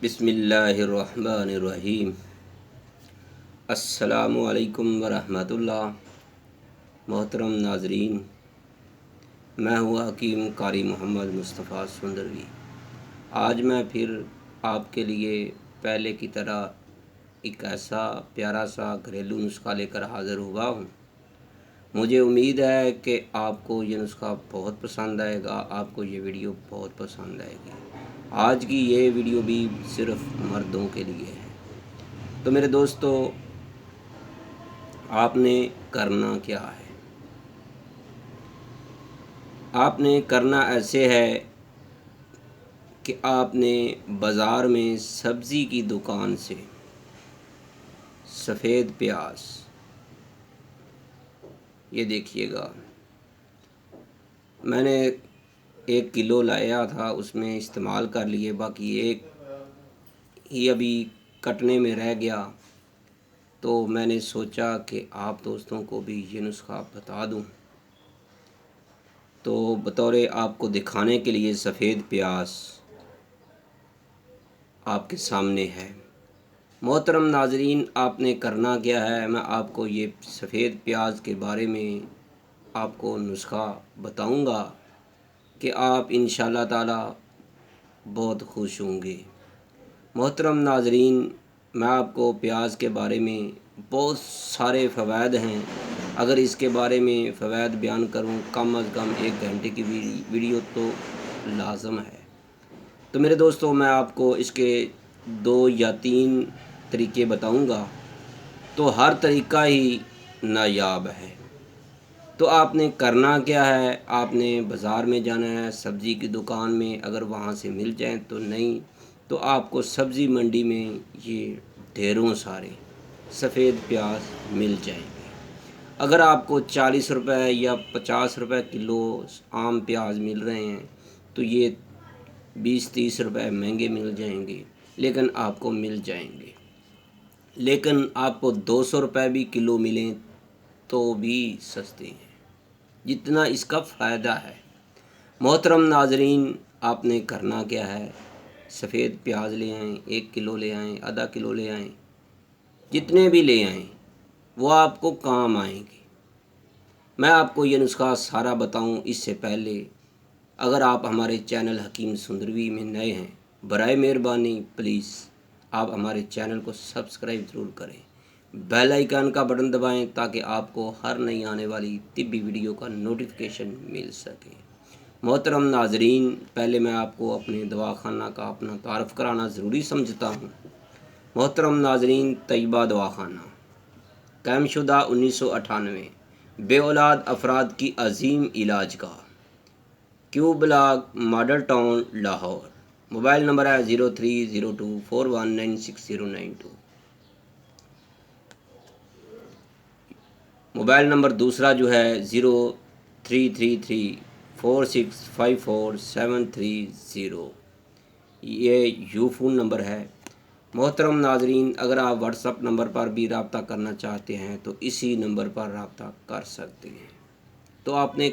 بسم اللہ الرحمن الرحیم۔ السلام علیکم ورحمۃ اللہ۔ محترم ناظرین، میں ہوں حکیم قاری محمد مصطفیٰ سندروی۔ آج میں پھر آپ کے لیے پہلے کی طرح ایک ایسا پیارا سا گھریلو نسخہ لے کر حاضر ہوا ہوں۔ مجھے امید ہے کہ آپ کو یہ نسخہ بہت پسند آئے گا، آپ کو یہ ویڈیو بہت پسند آئے گی۔ آج کی یہ ویڈیو بھی صرف مردوں کے لیے ہے۔ تو میرے دوستو، آپ نے کرنا کیا ہے؟ آپ نے کرنا ایسے ہے کہ آپ نے بازار میں سبزی کی دکان سے سفید پیاز، یہ دیکھیے گا، میں نے 1 کلو لایا تھا، اس میں استعمال کر لیے، باقی ایک ہی ابھی کٹنے میں رہ گیا، تو میں نے سوچا کہ آپ دوستوں کو بھی یہ نسخہ بتا دوں۔ تو بطور آپ کو دکھانے کے لیے سفید پیاز آپ کے سامنے ہے۔ محترم ناظرین، آپ نے کرنا کیا ہے، میں آپ کو یہ سفید پیاز کے بارے میں آپ کو نسخہ بتاؤں گا کہ آپ انشاءاللہ تعالی بہت خوش ہوں گے۔ محترم ناظرین، میں آپ کو پیاز کے بارے میں بہت سارے فوائد ہیں، اگر اس کے بارے میں فوائد بیان کروں کم از کم 1 گھنٹے کی ویڈیو تو لازم ہے۔ تو میرے دوستوں، میں آپ کو اس کے 2 یا 3 طریقے بتاؤں گا، تو ہر طریقہ ہی نایاب ہے۔ تو آپ نے کرنا کیا ہے، آپ نے بازار میں جانا ہے، سبزی کی دکان میں، اگر وہاں سے مل جائیں تو نہیں، تو آپ کو سبزی منڈی میں یہ ڈھیروں سارے سفید پیاز مل جائیں گے۔ اگر آپ کو 40 روپے یا 50 روپے کلو عام پیاز مل رہے ہیں، تو یہ 20-30 روپے مہنگے مل جائیں گے، لیکن آپ کو مل جائیں گے۔ لیکن آپ کو 200 روپے بھی کلو ملیں تو بھی سستے ہیں، جتنا اس کا فائدہ ہے۔ محترم ناظرین، آپ نے کرنا کیا ہے، سفید پیاز لے آئیں، 1 کلو لے آئیں، آدھا کلو لے آئیں، جتنے بھی لے آئیں وہ آپ کو کام آئیں گے۔ میں آپ کو یہ نسخہ سارا بتاؤں اس سے پہلے، اگر آپ ہمارے چینل حکیم سندروی میں نئے ہیں، برائے مہربانی پلیز آپ ہمارے چینل کو سبسکرائب ضرور کریں، بیل آئیکن کا بٹن دبائیں تاکہ آپ کو ہر نئی آنے والی طبی ویڈیو کا نوٹیفیکیشن مل سکے۔ محترم ناظرین، پہلے میں آپ کو اپنے دواخانہ کا اپنا تعارف کرانا ضروری سمجھتا ہوں۔ محترم ناظرین، طیبہ دواخانہ قائم شدہ 1998، بے اولاد افراد کی عظیم علاج گاہ، Q block, model town, Lahore. Mobile number ہے 0302419692۔ موبائل نمبر دوسرا جو ہے 033346547330، یہ یو فون نمبر ہے۔ محترم ناظرین، اگر آپ واٹس اپ نمبر پر بھی رابطہ کرنا چاہتے ہیں تو اسی نمبر پر رابطہ کر سکتے ہیں۔ تو آپ نے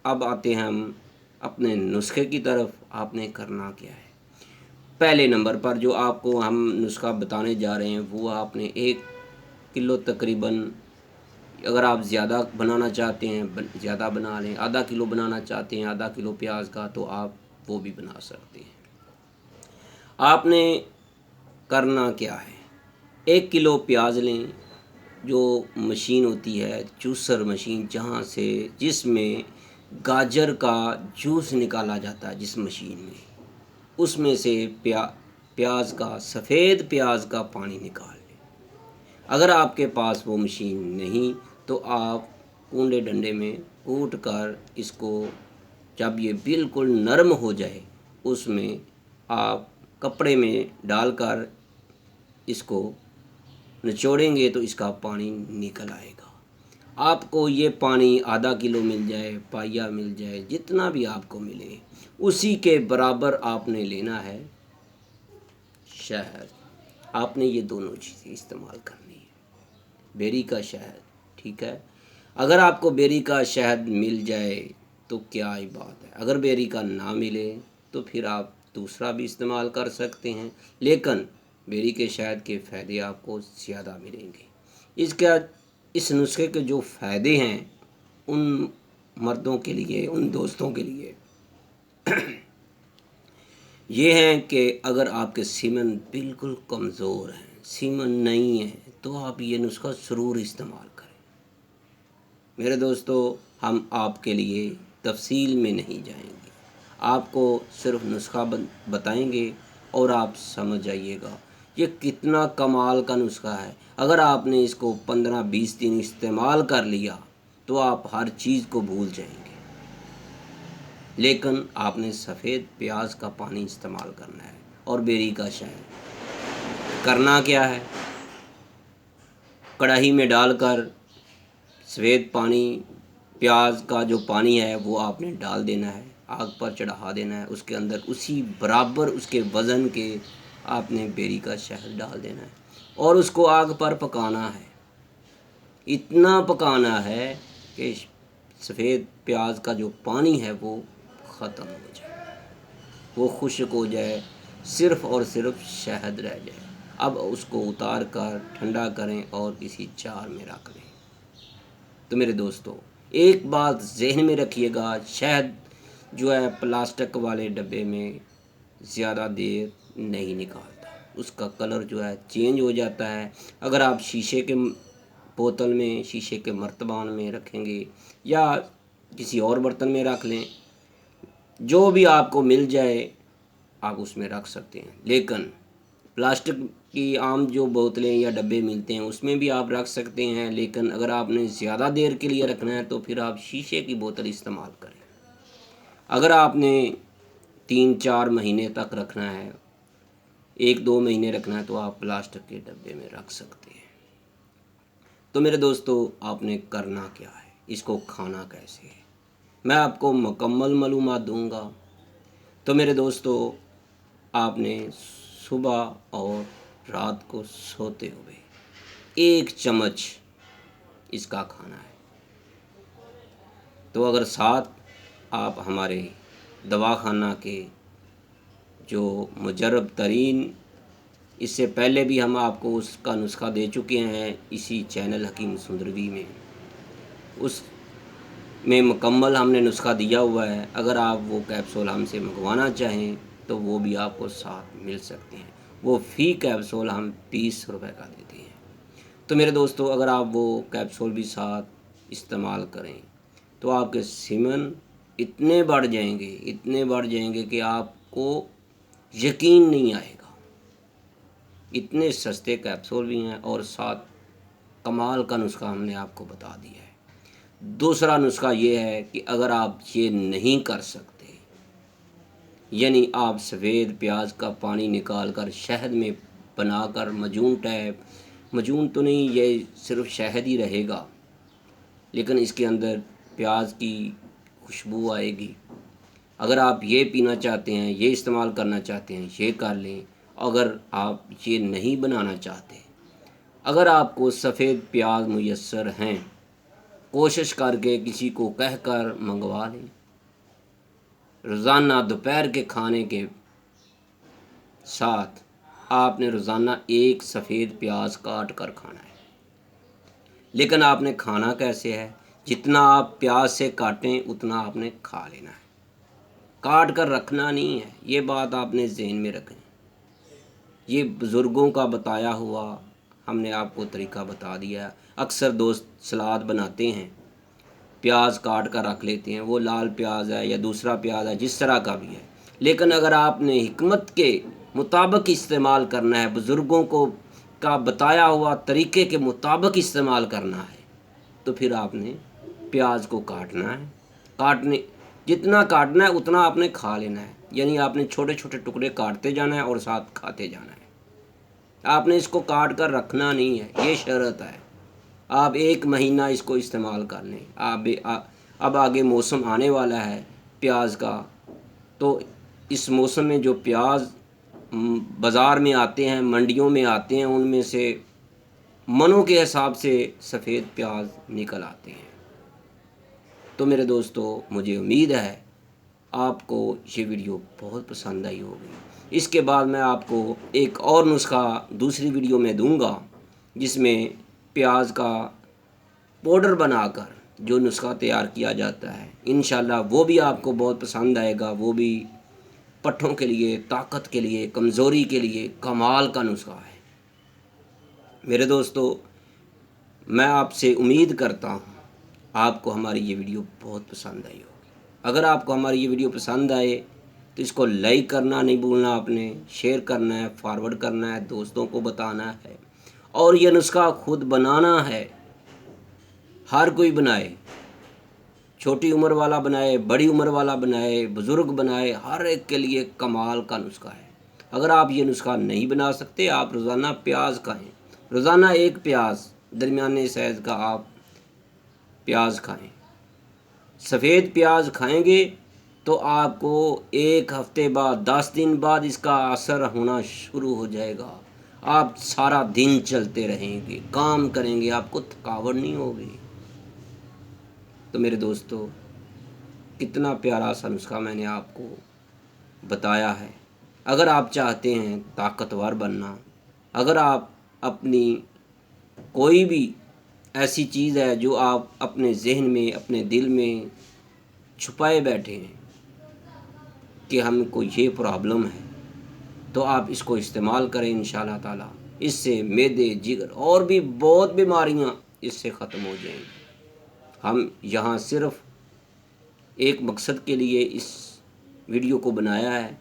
اب آتے ہیں ہم اپنے نسخے کی طرف۔ آپ نے کرنا کیا ہے، پہلے نمبر پر جو آپ کو ہم نسخہ بتانے جا رہے ہیں، وہ آپ نے 1 کلو تقریباً، اگر آپ زیادہ بنانا چاہتے ہیں زیادہ بنا لیں، آدھا کلو بنانا چاہتے ہیں آدھا کلو پیاز کا، تو آپ وہ بھی بنا سکتے ہیں۔ آپ نے کرنا کیا ہے، 1 کلو پیاز لیں، جو مشین ہوتی ہے جوسر مشین، جس میں گاجر کا جوس نکالا جاتا ہے، جس مشین میں، اس میں سے پیاز کا، سفید پیاز کا پانی نکال لیں۔ اگر آپ کے پاس وہ مشین نہیں تو آپ کونڈے ڈنڈے میں کوٹ کر اس کو، جب یہ بالکل نرم ہو جائے، اس میں آپ کپڑے میں ڈال کر اس کو نچوڑیں گے تو اس کا پانی نکل آئے گا۔ آپ کو یہ پانی آدھا کلو مل جائے، پائیا مل جائے، جتنا بھی آپ کو ملے، اسی کے برابر آپ نے لینا ہے شہد۔ آپ نے یہ دونوں چیزیں استعمال کرنی ہے، بیری کا شہد، ٹھیک ہے۔ اگر آپ کو بیری کا شہد مل جائے تو کیا ہی بات ہے، اگر بیری کا نہ ملے تو پھر آپ دوسرا بھی استعمال کر سکتے ہیں، لیکن بیری کے شہد کے فائدے آپ کو زیادہ ملیں گے۔ اس نسخے کے جو فائدے ہیں ان مردوں کے لیے، ان دوستوں کے لیے یہ ہیں کہ اگر آپ کے سیمن بالکل کمزور ہیں، سیمن نہیں ہے، تو آپ یہ نسخہ ضرور استعمال کریں۔ میرے دوستو، ہم آپ کے لیے تفصیل میں نہیں جائیں گے، آپ کو صرف نسخہ بتائیں گے اور آپ سمجھ جائیے گا یہ کتنا کمال کا نسخہ ہے۔ اگر آپ نے اس کو 15-20 دن استعمال کر لیا تو آپ ہر چیز کو بھول جائیں گے، لیکن آپ نے سفید پیاز کا پانی استعمال کرنا ہے اور بیری کا شہد۔ کرنا کیا ہے؟ کڑاہی میں ڈال کر سفید پانی، پیاز کا جو پانی ہے وہ آپ نے ڈال دینا ہے، آگ پر چڑھا دینا ہے، اس کے اندر اسی برابر اس کے وزن کے آپ نے بیری کا شہد ڈال دینا ہے اور اس کو آگ پر پکانا ہے۔ اتنا پکانا ہے کہ سفید پیاز کا جو پانی ہے وہ ختم ہو جائے، وہ خشک ہو جائے، صرف اور صرف شہد رہ جائے۔ اب اس کو اتار کر ٹھنڈا کریں اور کسی جار میں رکھ لیں۔ تو میرے دوستو، ایک بات ذہن میں رکھیے گا، شہد جو ہے پلاسٹک والے ڈبے میں زیادہ دیر نہیں نکالتا، اس کا کلر جو ہے چینج ہو جاتا ہے۔ اگر آپ شیشے کے بوتل میں، شیشے کے مرتبان میں رکھیں گے یا کسی اور برتن میں رکھ لیں، جو بھی آپ کو مل جائے آپ اس میں رکھ سکتے ہیں، لیکن پلاسٹک کی عام جو بوتلیں یا ڈبے ملتے ہیں اس میں بھی آپ رکھ سکتے ہیں، لیکن اگر آپ نے زیادہ دیر کے لیے رکھنا ہے تو پھر آپ شیشے کی بوتل استعمال کریں۔ اگر آپ نے 3-4 مہینے تک رکھنا ہے، 1-2 مہینے رکھنا ہے، تو آپ پلاسٹک کے ڈبے میں رکھ سکتے ہیں۔ تو میرے دوستو، آپ نے کرنا کیا ہے، اس کو کھانا کیسے ہے، میں آپ کو مکمل معلومات دوں گا۔ تو میرے دوستو، آپ نے صبح اور رات کو سوتے ہوئے 1 چمچ اس کا کھانا ہے۔ تو اگر ساتھ آپ ہمارے دواخانہ کے جو مجرب ترین، اس سے پہلے بھی ہم آپ کو اس کا نسخہ دے چکے ہیں اسی چینل حکیم سندروی میں، اس میں مکمل ہم نے نسخہ دیا ہوا ہے۔ اگر آپ وہ کیپسول ہم سے منگوانا چاہیں تو وہ بھی آپ کو ساتھ مل سکتے ہیں، وہ فی کیپسول ہم 20 روپے کا دیتے ہیں۔ تو میرے دوستو، اگر آپ وہ کیپسول بھی ساتھ استعمال کریں تو آپ کے سیمن اتنے بڑھ جائیں گے کہ آپ کو یقین نہیں آئے گا۔ اتنے سستے کیپسول بھی ہیں اور ساتھ کمال کا نسخہ ہم نے آپ کو بتا دیا ہے۔ دوسرا نسخہ یہ ہے کہ اگر آپ یہ نہیں کر سکتے، یعنی آپ سفید پیاز کا پانی نکال کر شہد میں بنا کر مجون تو نہیں، یہ صرف شہد ہی رہے گا، لیکن اس کے اندر پیاز کی خوشبو آئے گی۔ اگر آپ یہ پینا چاہتے ہیں، یہ استعمال کرنا چاہتے ہیں، یہ کر لیں۔ اگر آپ یہ نہیں بنانا چاہتے، اگر آپ کو سفید پیاز میسر ہیں، کوشش کر کے کسی کو کہہ کر منگوا لیں۔ روزانہ دوپہر کے کھانے کے ساتھ آپ نے روزانہ 1 سفید پیاز کاٹ کر کھانا ہے۔ لیکن آپ نے کھانا کیسے ہے؟ جتنا آپ پیاز سے کاٹیں اتنا آپ نے کھا لینا ہے، کاٹ کر رکھنا نہیں ہے۔ یہ بات آپ نے ذہن میں رکھیں، یہ بزرگوں کا بتایا ہوا ہم نے آپ کو طریقہ بتا دیا ہے۔ اکثر دوست سلاد بناتے ہیں، پیاز کاٹ کر رکھ لیتے ہیں، وہ لال پیاز ہے یا دوسرا پیاز ہے، جس طرح کا بھی ہے، لیکن اگر آپ نے حکمت کے مطابق استعمال کرنا ہے، بزرگوں کا بتایا ہوا طریقے کے مطابق استعمال کرنا ہے، تو پھر آپ نے پیاز کو کاٹنا ہے، جتنا کاٹنا ہے اتنا آپ نے کھا لینا ہے، یعنی آپ نے چھوٹے چھوٹے ٹکڑے کاٹتے جانا ہے اور ساتھ کھاتے جانا ہے۔ آپ نے اس کو کاٹ کر رکھنا نہیں ہے، یہ شرط ہے۔ آپ 1 مہینہ اس کو استعمال کر لیں۔ اب آگے موسم آنے والا ہے پیاز کا، تو اس موسم میں جو پیاز بازار میں آتے ہیں، منڈیوں میں آتے ہیں، ان میں سے منوں کے حساب سے سفید پیاز نکل آتے ہیں۔ تو میرے دوستو، مجھے امید ہے آپ کو یہ ویڈیو بہت پسند آئی ہوگی۔ اس کے بعد میں آپ کو ایک اور نسخہ دوسری ویڈیو میں دوں گا، جس میں پیاز کا پاؤڈر بنا کر جو نسخہ تیار کیا جاتا ہے، انشاءاللہ وہ بھی آپ کو بہت پسند آئے گا۔ وہ بھی پٹھوں کے لیے، طاقت کے لیے، کمزوری کے لیے کمال کا نسخہ ہے۔ میرے دوستو، میں آپ سے امید کرتا ہوں آپ کو ہماری یہ ویڈیو بہت پسند آئی ہوگی۔ اگر آپ کو ہماری یہ ویڈیو پسند آئے تو اس کو لائک کرنا نہیں بھولنا، آپ نے شیئر کرنا ہے، فارورڈ کرنا ہے، دوستوں کو بتانا ہے، اور یہ نسخہ خود بنانا ہے۔ ہر کوئی بنائے، چھوٹی عمر والا بنائے، بڑی عمر والا بنائے، بزرگ بنائے، ہر ایک کے لیے کمال کا نسخہ ہے۔ اگر آپ یہ نسخہ نہیں بنا سکتے، آپ روزانہ پیاز کھائیں، روزانہ ایک پیاز درمیانے سائز کا آپ پیاز کھائیں۔ سفید پیاز کھائیں گے تو آپ کو ایک ہفتے بعد، 10 دن بعد اس کا اثر ہونا شروع ہو جائے گا۔ آپ سارا دن چلتے رہیں گے، کام کریں گے، آپ کو تھکاوٹ نہیں ہوگی۔ تو میرے دوستو، کتنا پیارا سا نسخہ میں نے آپ کو بتایا ہے۔ اگر آپ چاہتے ہیں طاقتور بننا، اگر آپ اپنی کوئی بھی ایسی چیز ہے جو آپ اپنے ذہن میں، اپنے دل میں چھپائے بیٹھے ہیں کہ ہم کو یہ پرابلم ہے، تو آپ اس کو استعمال کریں انشاءاللہ تعالی۔ اس سے معدے، جگر اور بھی بہت بیماریاں اس سے ختم ہو جائیں گی۔ ہم یہاں صرف ایک مقصد کے لیے اس ویڈیو کو بنایا ہے،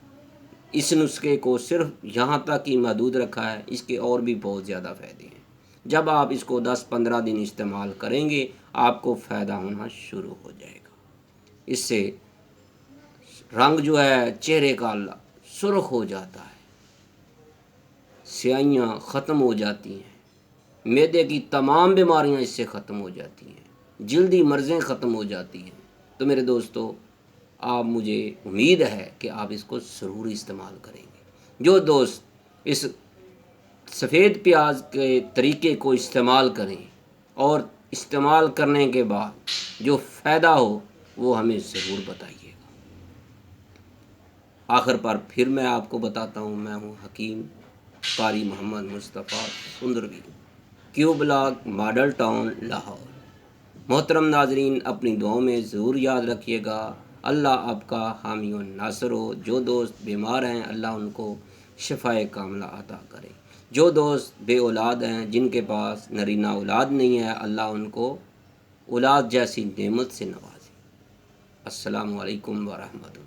اس نسخے کو صرف یہاں تک ہی محدود رکھا ہے، اس کے اور بھی بہت زیادہ فائدے ہیں۔ جب آپ اس کو 10-15 دن استعمال کریں گے، آپ کو فائدہ ہونا شروع ہو جائے گا۔ اس سے رنگ جو ہے چہرے کا سرخ ہو جاتا ہے، سیاہیاں ختم ہو جاتی ہیں، معدے کی تمام بیماریاں اس سے ختم ہو جاتی ہیں، جلدی مرضیں ختم ہو جاتی ہیں۔ تو میرے دوستو، آپ مجھے امید ہے کہ آپ اس کو ضرور استعمال کریں گے۔ جو دوست اس سفید پیاز کے طریقے کو استعمال کریں اور استعمال کرنے کے بعد جو فائدہ ہو وہ ہمیں ضرور بتائیے گا۔ آخر پر پھر میں آپ کو بتاتا ہوں، میں ہوں حکیم قاری محمد مصطفیٰ سندروی، کیو بلاک، ماڈل ٹاؤن، لاہور۔ محترم ناظرین، اپنی دعاؤں میں ضرور یاد رکھیے گا۔ اللہ آپ کا حامی و ناصر ہو۔ جو دوست بیمار ہیں، اللہ ان کو شفائے کاملہ عطا کرے۔ جو دوست بے اولاد ہیں، جن کے پاس نرینہ اولاد نہیں ہے، اللہ ان کو اولاد جیسی نعمت سے نوازے۔ السلام علیکم ورحمۃ اللہ۔